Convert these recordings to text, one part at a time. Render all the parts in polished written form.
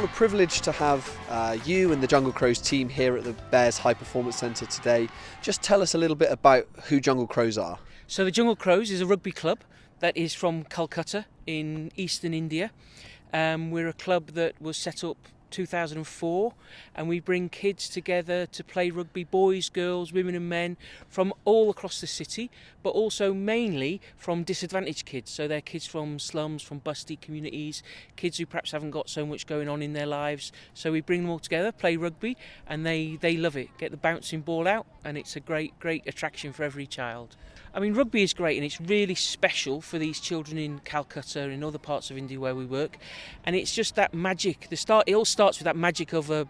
a privilege to have you and the Jungle Crows team here at the Bears High Performance Centre today. Just tell us a little bit about who Jungle Crows are. So the Jungle Crows is a rugby club that is from Calcutta in eastern India. We're a club that was set up 2004, and we bring kids together to play rugby, boys, girls, women and men from all across the city, but also mainly from disadvantaged kids. So they're kids from slums, from busty communities, kids who perhaps haven't got so much going on in their lives. So we bring them all together, play rugby, and they love it. Get the bouncing ball out, and it's a great attraction for every child. I mean, rugby is great, and it's really special for these children in Calcutta and in other parts of India where we work. And it's just that magic. It all starts with that magic of a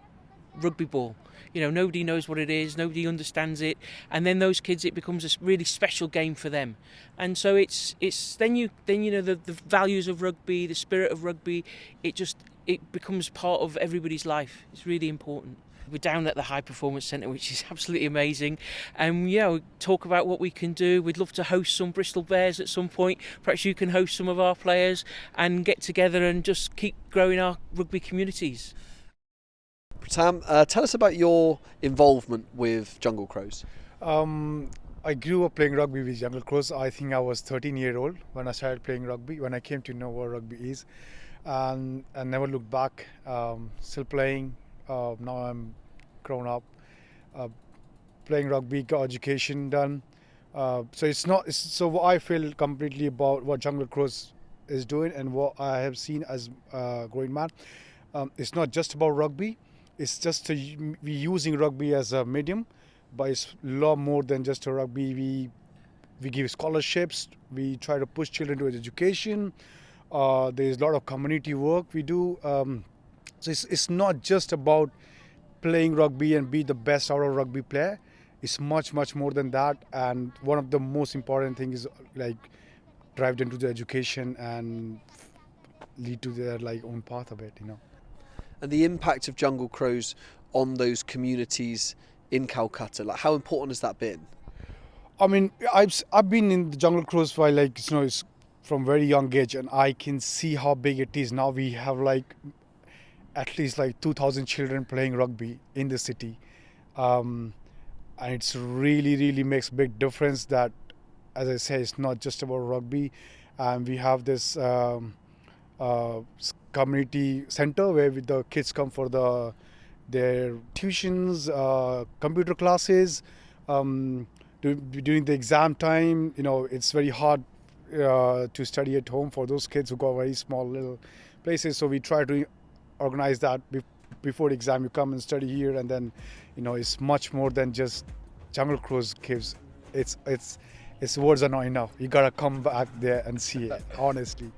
rugby ball. You know, nobody knows what it is, nobody understands it, and then those kids, it becomes a really special game for them. And so it's then you know the values of rugby, the spirit of rugby. It becomes part of everybody's life. It's really important. We're down at the High Performance Centre, which is absolutely amazing. And we talk about what we can do. We'd love to host some Bristol Bears at some point. Perhaps you can host some of our players and get together and just keep growing our rugby communities. Pratam, tell us about your involvement with Jungle Crows. I grew up playing rugby with Jungle Crows. I think I was 13-year-old when I started playing rugby, when I came to know what rugby is. And I never looked back, still playing. Now I'm grown up, playing rugby, got education done. So what I feel completely about what Jungle Crows is doing and what I have seen as a growing man. It's not just about rugby. It's just we using rugby as a medium, but it's a lot more than just a rugby. We give scholarships. We try to push children to education. There's a lot of community work we do. So it's not just about playing rugby and be the best out of rugby player. It's much more than that. And one of the most important things is like drive them to the education and lead to their own path of it, you know. And the impact of Jungle Crows on those communities in Calcutta, how important has that been? I mean, I've been in the Jungle Crows for it's from very young age, and I can see how big it is. Now we have at least 2,000 children playing rugby in the city, and it's really makes a big difference that, as I say, it's not just about rugby. We have this community center where the kids come for their tuitions, computer classes. During the exam time, it's very hard to study at home for those kids who got very small little places. So we try to organize that before the exam. You come and study here, and then it's much more than just Jungle Crows gives. It's words are not enough. You gotta come back there and see it, honestly.